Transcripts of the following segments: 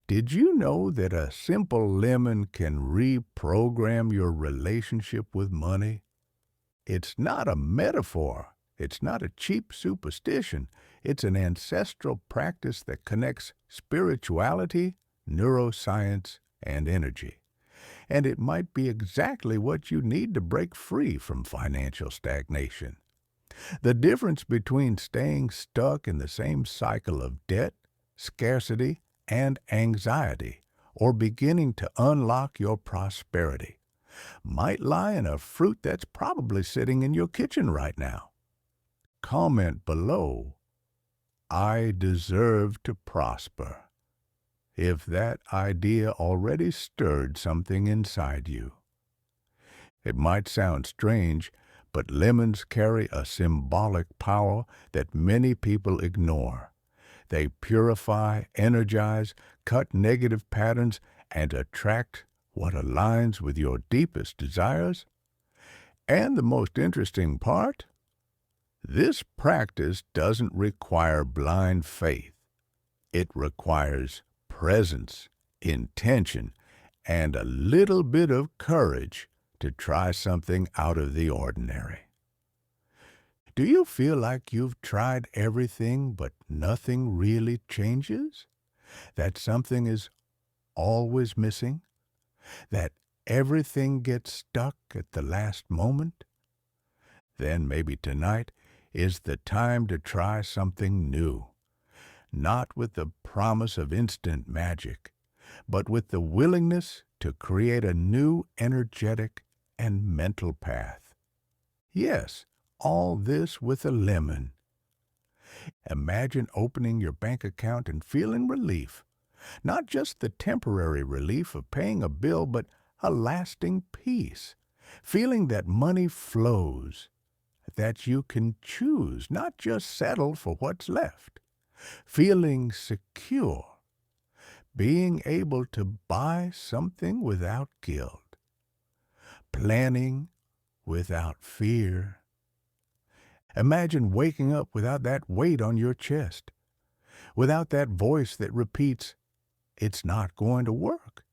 Did you know that a simple lemon can reprogram your relationship with money? It's not a metaphor. It's not a cheap superstition. It's an ancestral practice that connects spirituality, neuroscience, and energy. And it might be exactly what you need to break free from financial stagnation. The difference between staying stuck in the same cycle of debt, scarcity, and anxiety, or beginning to unlock your prosperity, might lie in a fruit that's probably sitting in your kitchen right now. Comment below, "I deserve to prosper," if that idea already stirred something inside you. It might sound strange, but lemons carry a symbolic power that many people ignore. They purify, energize, cut negative patterns, and attract what aligns with your deepest desires. And the most interesting part? This practice doesn't require blind faith. It requires presence, intention, and a little bit of courage to try something out of the ordinary. Do you feel like you've tried everything but nothing really changes? That something is always missing? That everything gets stuck at the last moment? Then maybe tonight is the time to try something new. Not with the promise of instant magic, but with the willingness to create a new energetic and mental path. Yes, all this with a lemon. Imagine opening your bank account and feeling relief. Not just the temporary relief of paying a bill, but a lasting peace. Feeling that money flows, that you can choose, not just settle for what's left. Feeling secure, being able to buy something without guilt. Planning without fear. Imagine waking up without that weight on your chest, without that voice that repeats, "It's not going to work."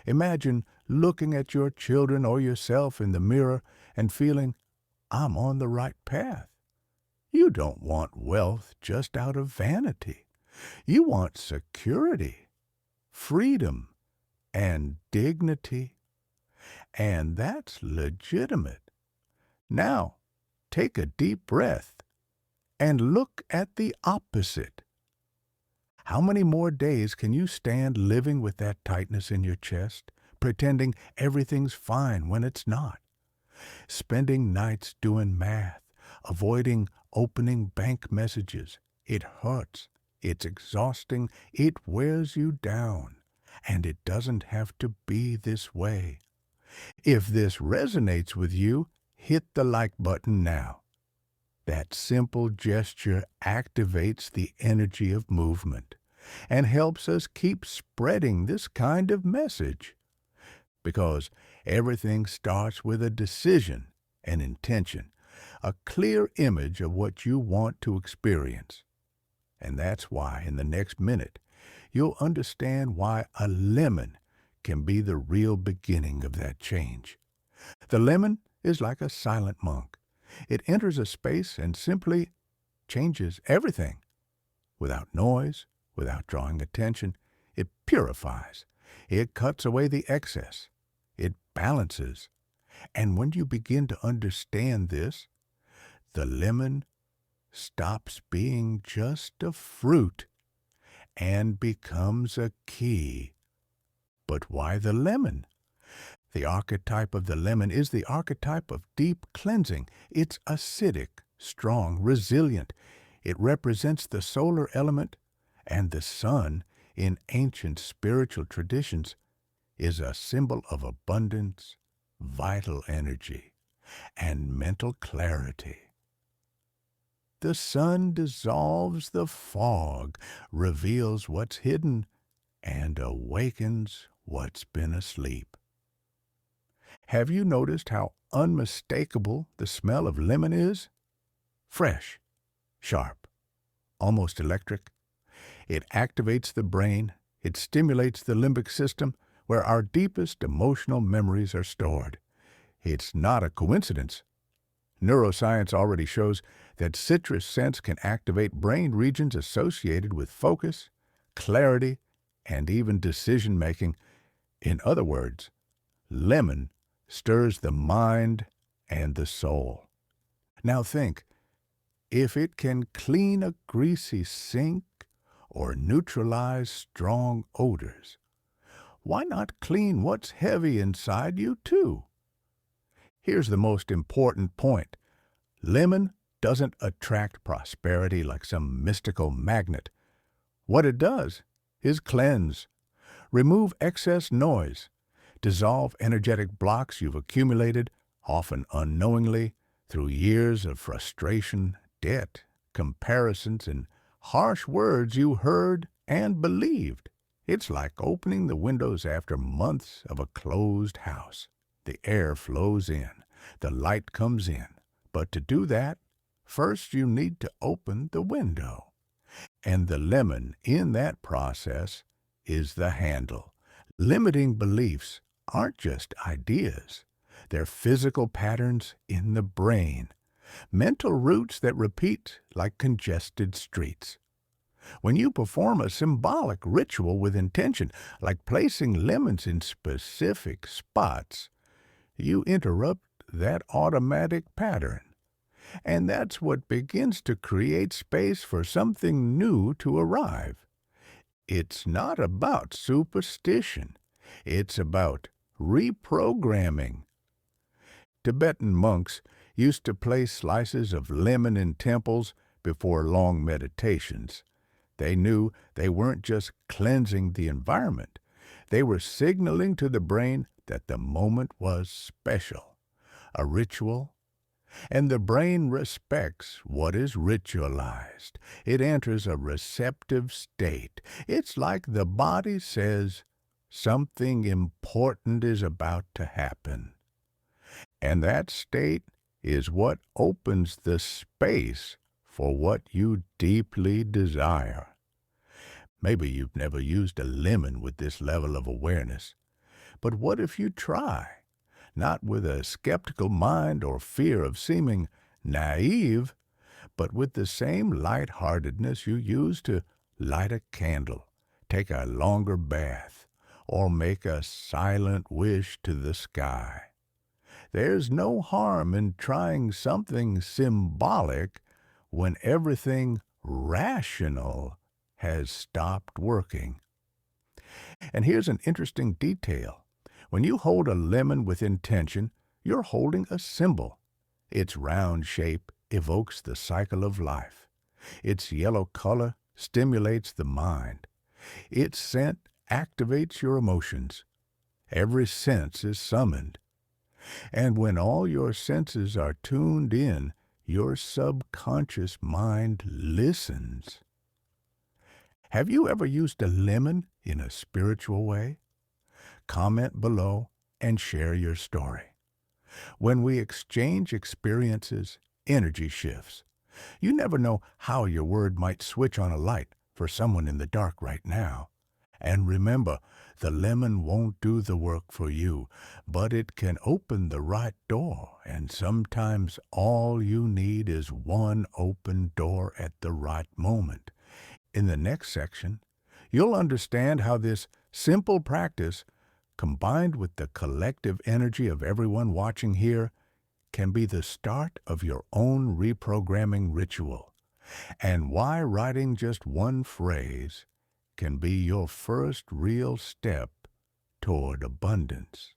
Imagine looking at your children or yourself in the mirror and feeling, "I'm on the right path." You don't want wealth just out of vanity. You want security, freedom, and dignity. And that's legitimate. Now, take a deep breath and look at the opposite. How many more days can you stand living with that tightness in your chest, pretending everything's fine when it's not? Spending nights doing math, avoiding opening bank messages. It hurts. It's exhausting. It wears you down. And it doesn't have to be this way. If this resonates with you, hit the like button now. That simple gesture activates the energy of movement and helps us keep spreading this kind of message. Because everything starts with a decision, an intention, a clear image of what you want to experience. And that's why in the next minute, you'll understand why a lemon can be the real beginning of that change. The lemon is like a silent monk. It enters a space and simply changes everything. Without noise, without drawing attention, it purifies. It cuts away the excess. It balances. And when you begin to understand this, the lemon stops being just a fruit and becomes a key. But why the lemon? The archetype of the lemon is the archetype of deep cleansing. It's acidic, strong, resilient. It represents the solar element, and the sun, in ancient spiritual traditions, is a symbol of abundance, vital energy, and mental clarity. The sun dissolves the fog, reveals what's hidden, and awakens what's been asleep. Have you noticed how unmistakable the smell of lemon is? Fresh, sharp, almost electric. It activates the brain. It stimulates the limbic system where our deepest emotional memories are stored. It's not a coincidence. Neuroscience already shows that citrus scents can activate brain regions associated with focus, clarity, and even decision-making. In other words, lemon stirs the mind and the soul. Now think, if it can clean a greasy sink or neutralize strong odors, why not clean what's heavy inside you too? Here's the most important point. Lemon doesn't attract prosperity like some mystical magnet. What it does is cleanse, remove excess noise, dissolve energetic blocks you've accumulated, often unknowingly, through years of frustration, debt, comparisons, and harsh words you heard and believed. It's like opening the windows after months of a closed house. The air flows in, the light comes in. But to do that, first you need to open the window. And the lemon in that process is the handle. Limiting beliefs aren't just ideas. They're physical patterns in the brain, mental roots that repeat like congested streets. When you perform a symbolic ritual with intention, like placing lemons in specific spots, you interrupt that automatic pattern. And that's what begins to create space for something new to arrive. It's not about superstition. It's about reprogramming. Tibetan monks used to place slices of lemon in temples before long meditations. They knew they weren't just cleansing the environment. They were signaling to the brain that the moment was special, a ritual, and the brain respects what is ritualized. It enters a receptive state. It's like the body says, something important is about to happen. And that state is what opens the space for what you deeply desire. Maybe you've never used a lemon with this level of awareness. But what if you try? Not with a skeptical mind or fear of seeming naive, but with the same lightheartedness you use to light a candle, take a longer bath, or make a silent wish to the sky. There's no harm in trying something symbolic when everything rational has stopped working. And here's an interesting detail. When you hold a lemon with intention, you're holding a symbol. Its round shape evokes the cycle of life. Its yellow color stimulates the mind. Its scent activates your emotions. Every sense is summoned. And when all your senses are tuned in, your subconscious mind listens. Have you ever used a lemon in a spiritual way? Comment below and share your story. When we exchange experiences, energy shifts. You never know how your word might switch on a light for someone in the dark right now. And remember, the lemon won't do the work for you, but it can open the right door, and sometimes all you need is one open door at the right moment. In the next section, you'll understand how this simple practice, combined with the collective energy of everyone watching here, can be the start of your own reprogramming ritual, and why writing just one phrase can be your first real step toward abundance.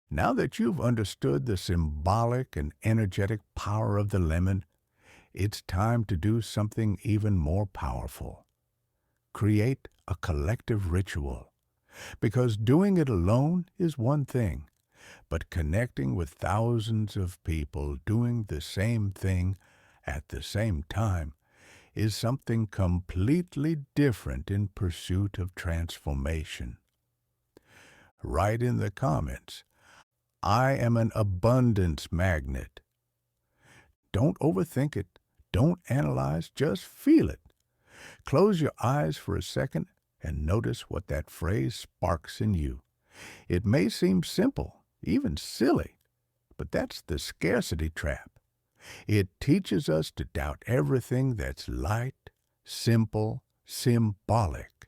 Now that you've understood the symbolic and energetic power of the lemon, it's time to do something even more powerful. Create a collective ritual. Because doing it alone is one thing, but connecting with thousands of people doing the same thing at the same time is something completely different in pursuit of transformation. Write in the comments, I am an abundance magnet. Don't overthink it. Don't analyze. Just feel it. Close your eyes for a second and notice what that phrase sparks in you. It may seem simple, even silly, but that's the scarcity trap. It teaches us to doubt everything that's light, simple, symbolic.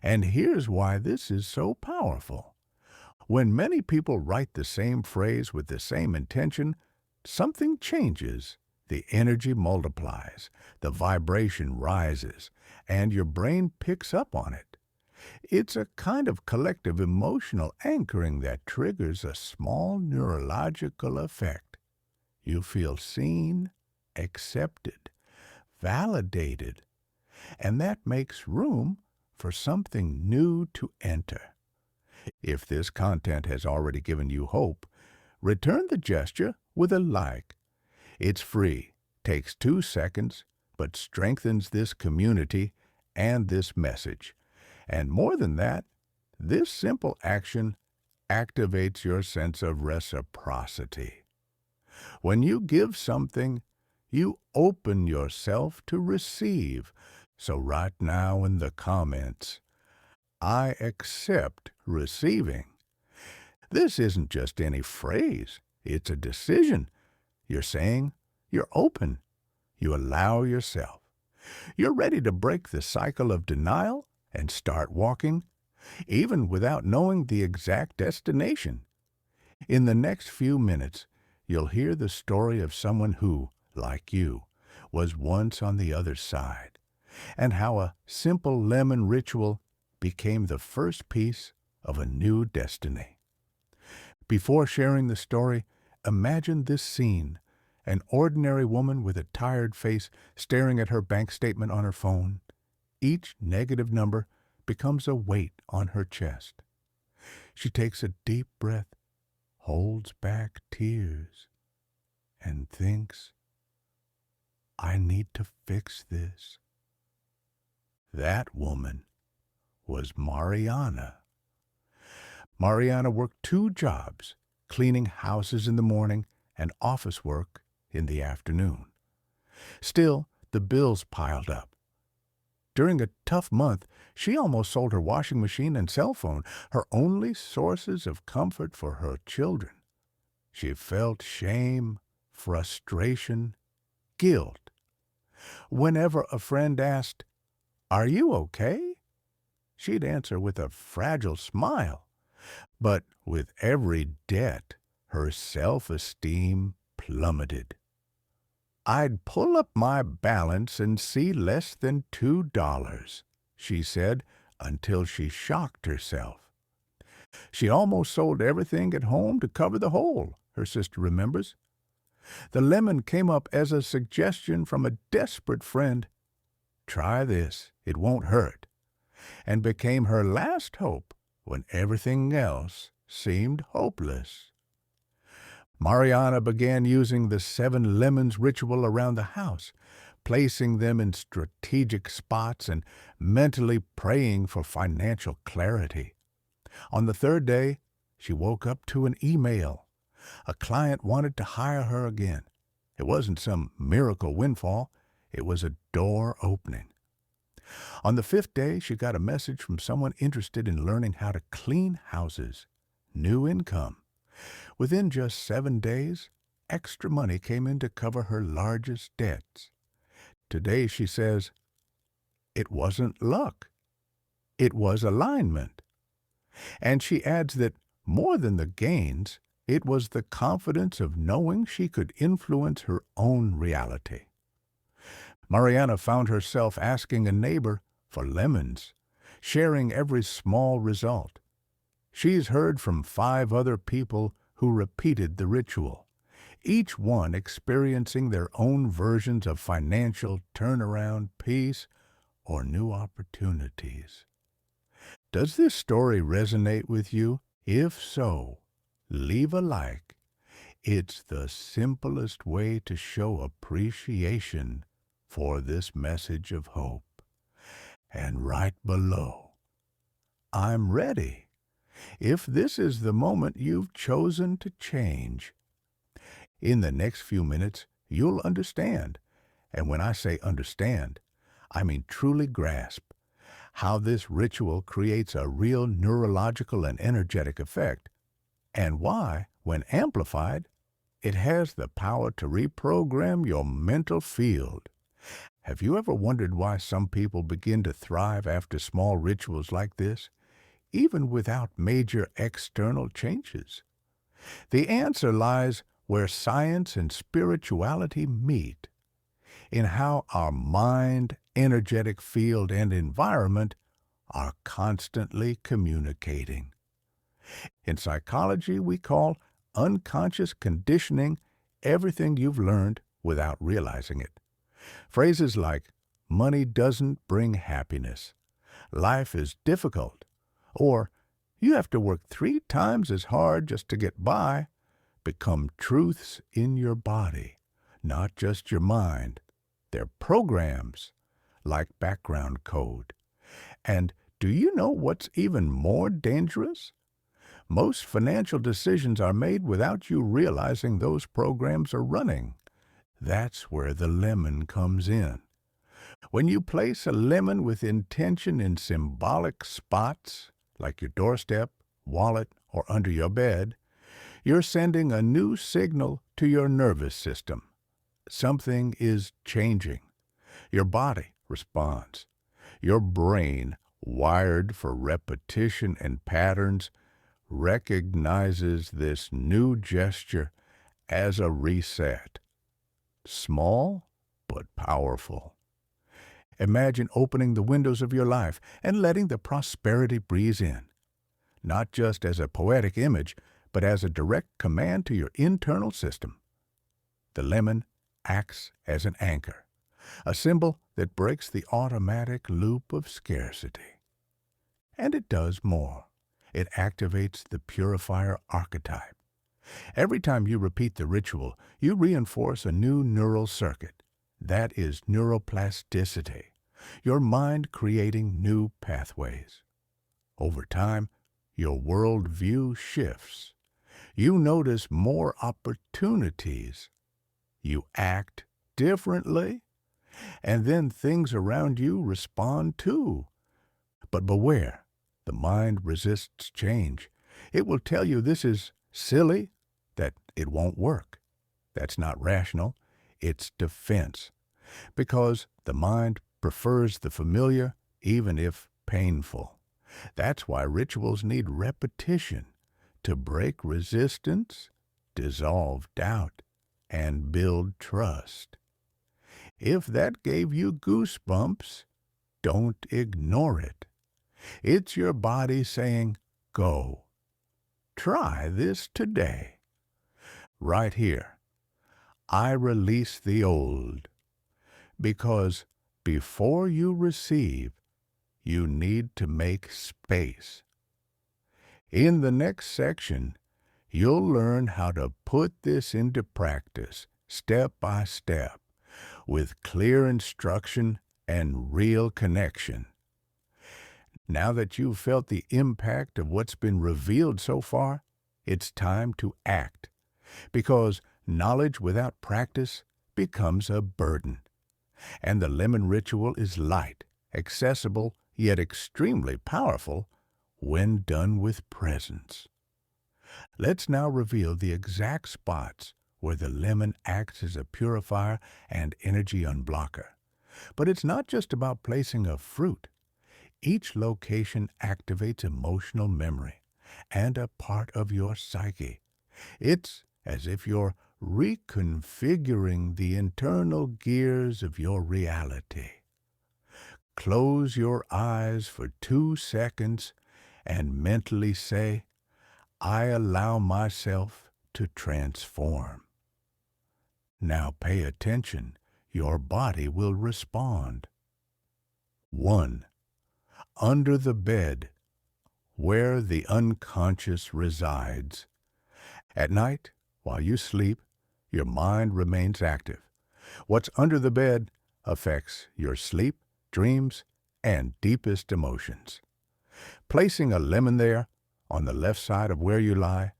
And here's why this is so powerful. When many people write the same phrase with the same intention, something changes. The energy multiplies, the vibration rises, and your brain picks up on it. It's a kind of collective emotional anchoring that triggers a small neurological effect. You feel seen, accepted, validated, and that makes room for something new to enter. If this content has already given you hope, return the gesture with a like. It's free, takes 2 seconds, but strengthens this community and this message. And more than that, this simple action activates your sense of reciprocity. When you give something, you open yourself to receive. So right now in the comments, I accept receiving. This isn't just any phrase, it's a decision. You're saying you're open. You allow yourself. You're ready to break the cycle of denial and start walking, even without knowing the exact destination. In the next few minutes, you'll hear the story of someone who, like you, was once on the other side, and how a simple lemon ritual became the first piece of a new destiny. Before sharing the story, imagine this scene: an ordinary woman with a tired face staring at her bank statement on her phone. Each negative number becomes a weight on her chest. She takes a deep breath, holds back tears, and thinks, I need to fix this. That woman was Mariana. Mariana worked 2 jobs, cleaning houses in the morning and office work in the afternoon. Still, the bills piled up. During a tough month, she almost sold her washing machine and cell phone, her only sources of comfort for her children. She felt shame, frustration, guilt. Whenever a friend asked, "Are you okay?" she'd answer with a fragile smile. But with every debt, her self-esteem plummeted. I'd pull up my balance and see less than $2, she said, until she shocked herself. She almost sold everything at home to cover the hole, her sister remembers. The lemon came up as a suggestion from a desperate friend. Try this, it won't hurt, and became her last hope when everything else seemed hopeless. Mariana began using the 7 lemons ritual around the house, placing them in strategic spots and mentally praying for financial clarity. On the 3rd day, she woke up to an email. A client wanted to hire her again. It wasn't some miracle windfall. It was a door opening. On the 5th day, she got a message from someone interested in learning how to clean houses. New income. Within just 7 days, extra money came in to cover her largest debts. Today, she says, it wasn't luck. It was alignment. And she adds that more than the gains, it was the confidence of knowing she could influence her own reality. Mariana found herself asking a neighbor for lemons, sharing every small result. She's heard from 5 other people who repeated the ritual, each one experiencing their own versions of financial turnaround, peace, or new opportunities. Does this story resonate with you? If so, leave a like. It's the simplest way to show appreciation for this message of hope. And right below, I'm ready. If this is the moment you've chosen to change. In the next few minutes, you'll understand. And when I say understand, I mean truly grasp how this ritual creates a real neurological and energetic effect, and why, when amplified, it has the power to reprogram your mental field. Have you ever wondered why some people begin to thrive after small rituals like this, even without major external changes? The answer lies where science and spirituality meet, in how our mind, energetic field, and environment are constantly communicating. In psychology, we call unconscious conditioning everything you've learned without realizing it. Phrases like, money doesn't bring happiness, life is difficult, or you have to work 3 times as hard just to get by, become truths in your body, not just your mind. They're programs, like background code. And do you know what's even more dangerous? Most financial decisions are made without you realizing those programs are running. That's where the lemon comes in. When you place a lemon with intention in symbolic spots, like your doorstep, wallet, or under your bed, you're sending a new signal to your nervous system. Something is changing. Your body responds. Your brain, wired for repetition and patterns, recognizes this new gesture as a reset. Small, but powerful. Imagine opening the windows of your life and letting the prosperity breeze in, not just as a poetic image, but as a direct command to your internal system. The lemon acts as an anchor, a symbol that breaks the automatic loop of scarcity. And it does more. It activates the purifier archetype. Every time you repeat the ritual, you reinforce a new neural circuit. That is neuroplasticity, your mind creating new pathways. Over time, your worldview shifts. You notice more opportunities. You act differently, and then things around you respond too. But beware, the mind resists change. It will tell you this is silly, that it won't work. That's not rational. It's defense. Because the mind prefers the familiar, even if painful. That's why rituals need repetition to break resistance, dissolve doubt, and build trust. If that gave you goosebumps, don't ignore it. It's your body saying, go. Try this today. Right here, I release the old. Because before you receive, you need to make space. In the next section, you'll learn how to put this into practice, step by step, with clear instruction and real connection. Now that you've felt the impact of what's been revealed so far, it's time to act, because knowledge without practice becomes a burden. And the lemon ritual is light, accessible, yet extremely powerful when done with presence. Let's now reveal the exact spots where the lemon acts as a purifier and energy unblocker. But it's not just about placing a fruit. Each location activates emotional memory and a part of your psyche. It's as if you're reconfiguring the internal gears of your reality. Close your eyes for 2 seconds and mentally say, I allow myself to transform. Now pay attention. Your body will respond. 1. Under the bed, where the unconscious resides. At night, while you sleep, your mind remains active. What's under the bed affects your sleep, dreams, and deepest emotions. Placing a lemon there, on the left side of where you lie,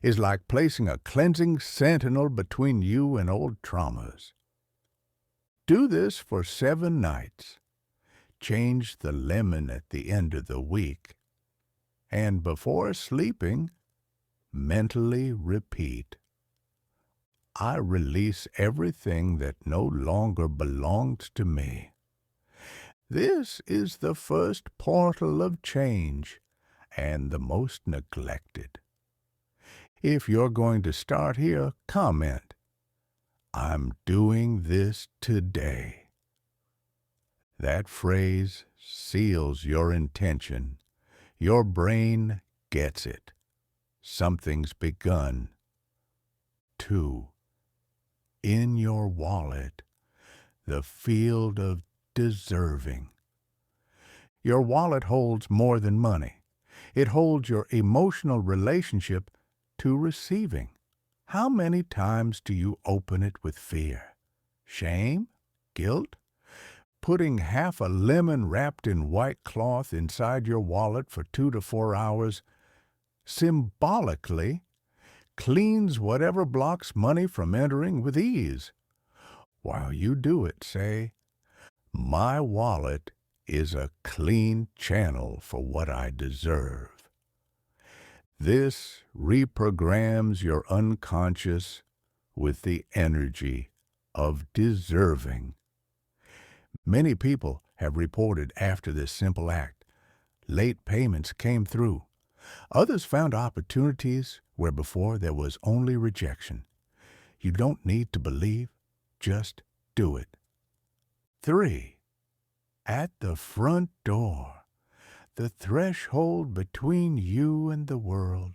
is like placing a cleansing sentinel between you and old traumas. Do this for 7 nights. change the lemon at the end of the week, and before sleeping, mentally repeat, I release everything that no longer belongs to me. This is the first portal of change and the most neglected. If you're going to start here, comment, I'm doing this today. That phrase seals your intention. Your brain gets it. Something's begun. 2. In your wallet, the field of deserving. Your wallet holds more than money. It holds your emotional relationship to receiving. How many times do you open it with fear, shame, guilt? Putting half a lemon wrapped in white cloth inside your wallet for 2 to 4 hours symbolically cleans whatever blocks money from entering with ease. While you do it, say, my wallet is a clean channel for what I deserve. This reprograms your unconscious with the energy of deserving. Many people have reported after this simple act, late payments came through. Others found opportunities where before there was only rejection. You don't need to believe, just do it. 3. At the front door, the threshold between you and the world.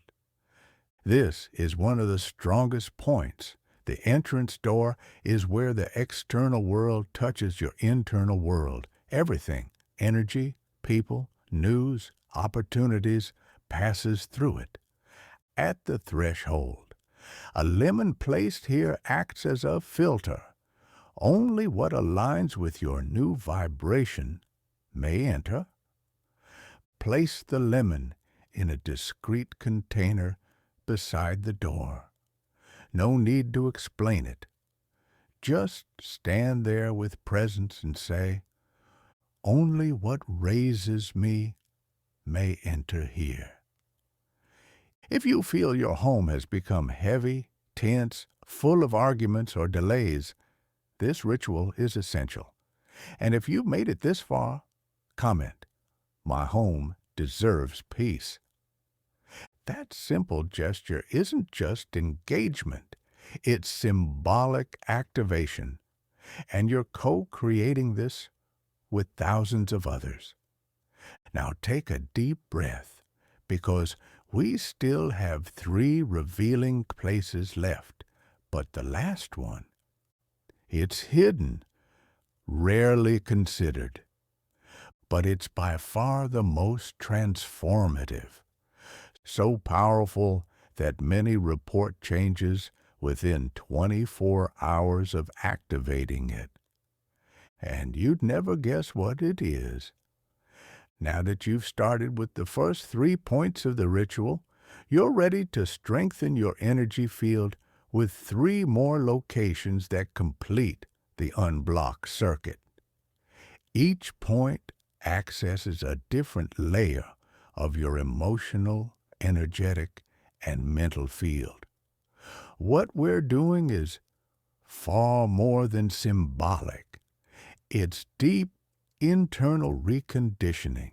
This is one of the strongest points. The entrance door is where the external world touches your internal world. Everything, energy, people, news, opportunities, passes through it. At the threshold, a lemon placed here acts as a filter. Only what aligns with your new vibration may enter. Place the lemon in a discreet container beside the door. No need to explain it. Just stand there with presence and say, only what raises me may enter here. If you feel your home has become heavy, tense, full of arguments or delays, this ritual is essential. And if you've made it this far, comment, my home deserves peace. That simple gesture isn't just engagement, it's symbolic activation, and you're co-creating this with thousands of others. Now take a deep breath, because we still have 3 revealing places left, but the last one, it's hidden, rarely considered, but it's by far the most transformative. So powerful that many report changes within 24 hours of activating it. And you'd never guess what it is. Now that you've started with the first 3 points of the ritual, you're ready to strengthen your energy field with 3 more locations that complete the unblocked circuit. Each point accesses a different layer of your emotional, energetic, and mental field. What we're doing is far more than symbolic. It's deep internal reconditioning.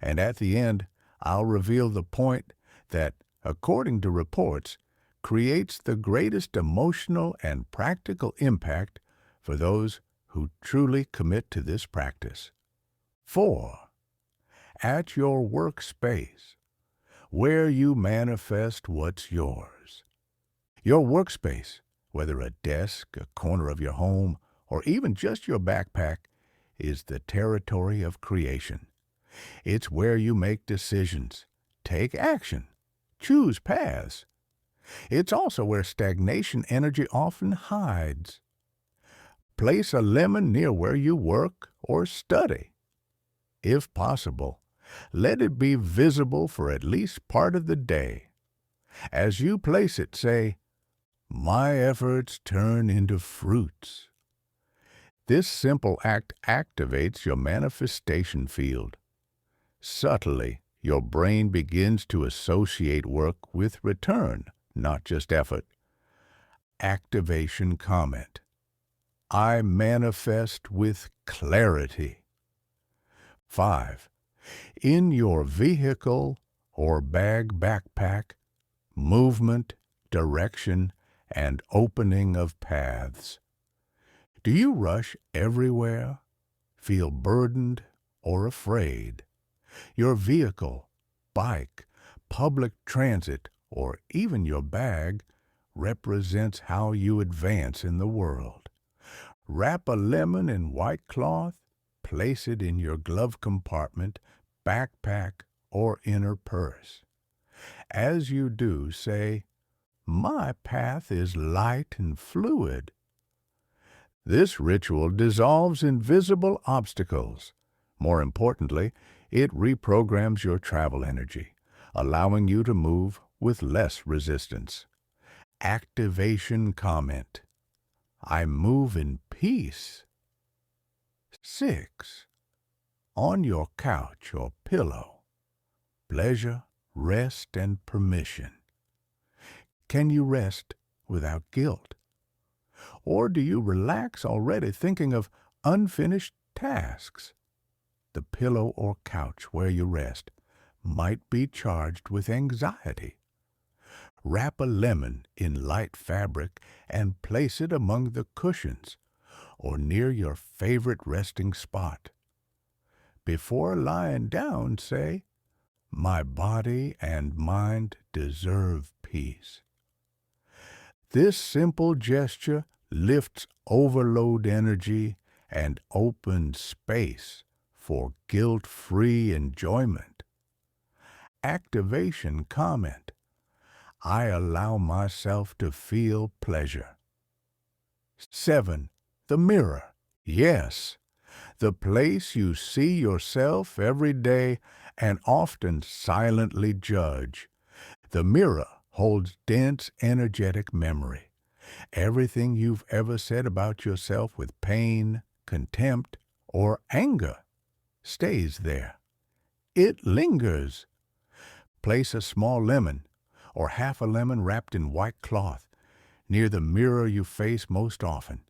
And at the end, I'll reveal the point that, according to reports, creates the greatest emotional and practical impact for those who truly commit to this practice. 4. At your workspace, where you manifest what's yours. Your workspace, whether a desk, a corner of your home, or even just your backpack, is the territory of creation. It's where you make decisions, take action, choose paths. It's also where stagnation energy often hides. Place a lemon near where you work or study. If possible, let it be visible for at least part of the day. As you place it, say, my efforts turn into fruits. This simple act activates your manifestation field. Subtly, your brain begins to associate work with return, not just effort. Activation comment. I manifest with clarity. 5. In your vehicle or backpack, movement, direction, and opening of paths. Do you rush everywhere? Feel burdened or afraid? Your vehicle, bike, public transit, or even your bag represents how you advance in the world. Wrap a lemon in white cloth, place it in your glove compartment, backpack, or inner purse. As you do, say, "My path is light and fluid." This ritual dissolves invisible obstacles. More importantly, it reprograms your travel energy, allowing you to move with less resistance. Activation comment. I move in peace. 6. On your couch or pillow. Pleasure, rest, and permission. Can you rest without guilt? Or do you relax already thinking of unfinished tasks? The pillow or couch where you rest might be charged with anxiety. Wrap a lemon in light fabric and place it among the cushions or near your favorite resting spot. Before lying down, say, "My body and mind deserve peace." This simple gesture lifts overload energy and opens space for guilt-free enjoyment. Activation comment. I allow myself to feel pleasure. 7. The mirror. Yes, the place you see yourself every day and often silently judge. The mirror holds dense energetic memory. Everything you've ever said about yourself with pain, contempt, or anger stays there. It lingers. Place a small lemon or half a lemon wrapped in white cloth near the mirror you face most often,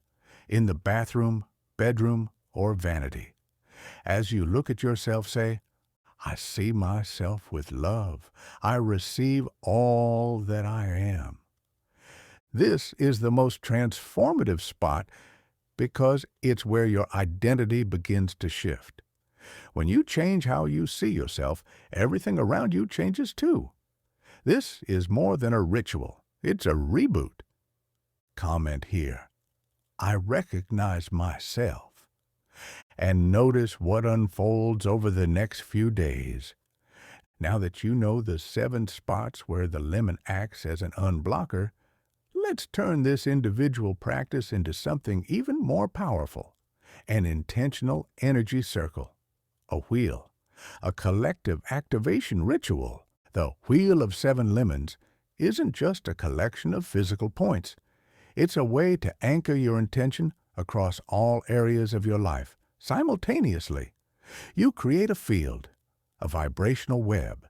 in the bathroom, bedroom, or vanity. As you look at yourself, say, I see myself with love. I receive all that I am. This is the most transformative spot because it's where your identity begins to shift. When you change how you see yourself, everything around you changes too. This is more than a ritual. It's a reboot. Comment here. I recognize myself. And notice what unfolds over the next few days. Now that you know the 7 spots where the lemon acts as an unblocker, let's turn this individual practice into something even more powerful. An intentional energy circle. A wheel. A collective activation ritual. The Wheel of 7 Lemons isn't just a collection of physical points. It's a way to anchor your intention across all areas of your life simultaneously. You create a field, a vibrational web.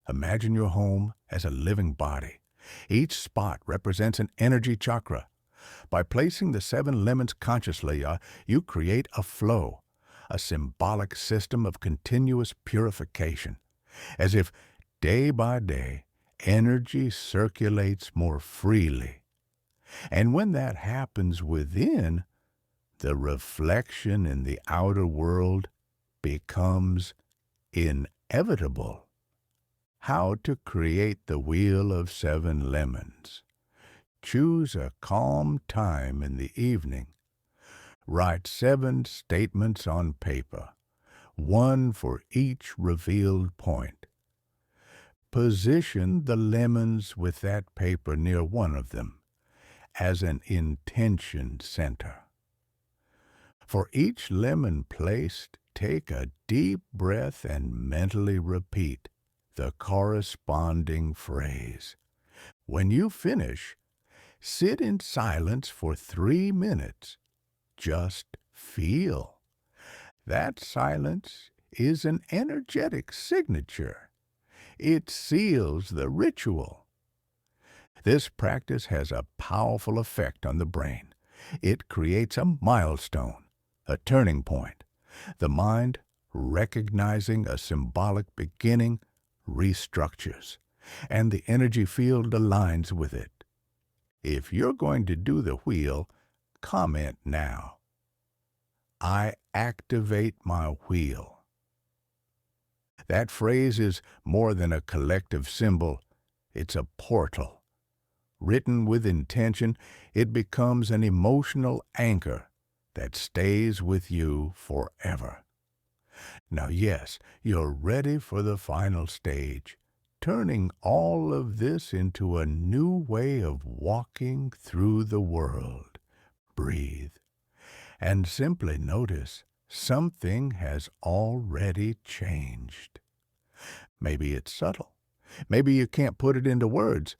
Imagine your home as a living body. Each spot represents an energy chakra. By placing the 7 lemons consciously, you create a flow, a symbolic system of continuous purification, as if day by day energy circulates more freely. And when that happens within, the reflection in the outer world becomes inevitable. How to create the Wheel of 7 Lemons. Choose a calm time in the evening. Write 7 statements on paper, 1 for each revealed point. Position the lemons with that paper near one of them as an intention center. For each lemon placed, take a deep breath and mentally repeat the corresponding phrase. When you finish, sit in silence for 3 minutes, just feel. That silence is an energetic signature. It seals the ritual. This practice has a powerful effect on the brain. It creates a milestone, a turning point. The mind, recognizing a symbolic beginning, restructures, and the energy field aligns with it. If you're going to do the wheel, comment now. I activate my wheel. That phrase is more than a collective symbol. It's a portal. Written with intention, it becomes an emotional anchor that stays with you forever. Now, yes, you're ready for the final stage, turning all of this into a new way of walking through the world. Breathe, and simply notice something has already changed. Maybe it's subtle. Maybe you can't put it into words,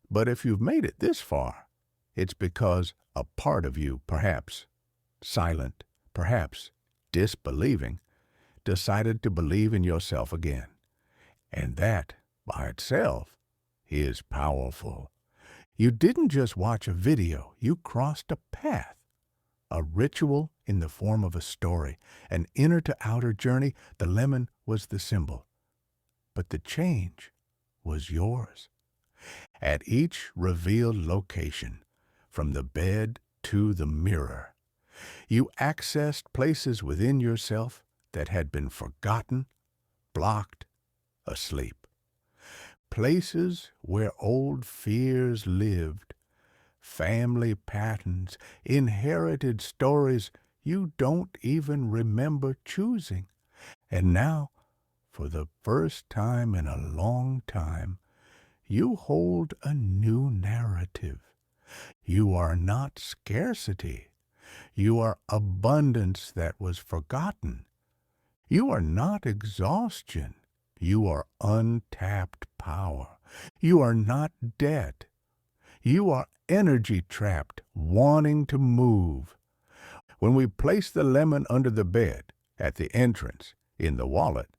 but if you've made it this far, it's because a part of you, perhaps silent, perhaps disbelieving, decided to believe in yourself again. And that, by itself, is powerful. You didn't just watch a video, you crossed a path. A ritual in the form of a story, an inner to outer journey. The lemon was the symbol, but the change was yours. At each revealed location, from the bed to the mirror, you accessed places within yourself that had been forgotten, blocked, asleep. Places where old fears lived, family patterns, inherited stories you don't even remember choosing. And now, for the first time in a long time, you hold a new narrative. You are not scarcity. You are abundance that was forgotten. You are not exhaustion. You are untapped power. You are not debt. You are energy trapped, wanting to move. When we place the lemon under the bed, at the entrance, in the wallet,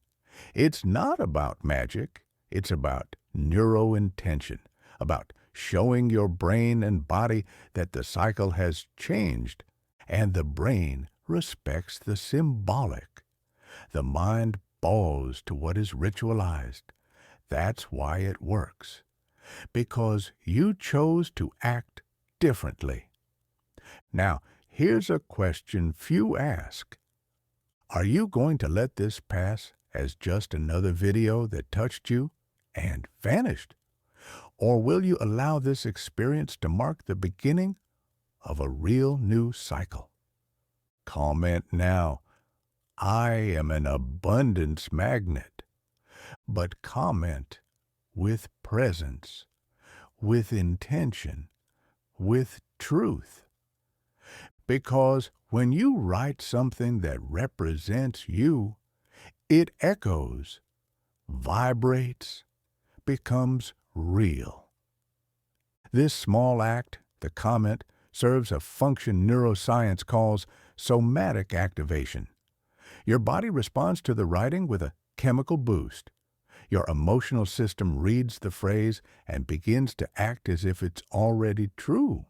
it's not about magic. It's about neurointention, about showing your brain and body that the cycle has changed, and the brain respects the symbolic. The mind bows to what is ritualized. That's why it works. Because you chose to act differently. Now, here's a question few ask. Are you going to let this pass as just another video that touched you and vanished? Or will you allow this experience to mark the beginning of a real new cycle? Comment now. I am an abundance magnet. But comment with presence, with intention, with truth. Because when you write something that represents you, it echoes, vibrates, becomes real. This small act, the comment, serves a function neuroscience calls somatic activation. Your body responds to the writing with a chemical boost. Your emotional system reads the phrase and begins to act as if it's already true.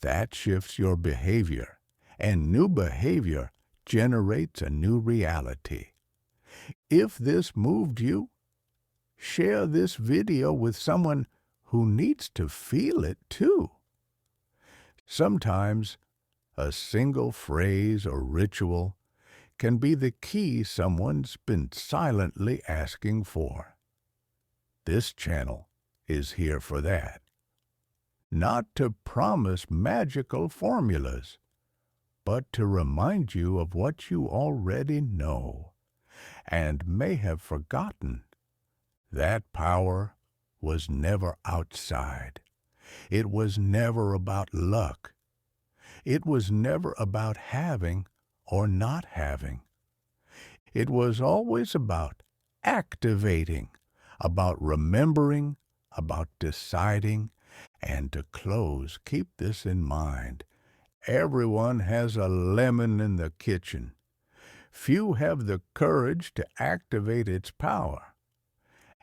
That shifts your behavior, and new behavior generates a new reality. If this moved you, share this video with someone who needs to feel it too. Sometimes a single phrase or ritual can be the key someone's been silently asking for. This channel is here for that. Not to promise magical formulas, but to remind you of what you already know and may have forgotten. That power was never outside. It was never about luck. It was never about having or not having. It was always about activating, about remembering, about deciding, and to close, keep this in mind. Everyone has a lemon in the kitchen. Few have the courage to activate its power.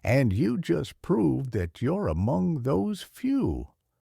And you just proved that you're among those few.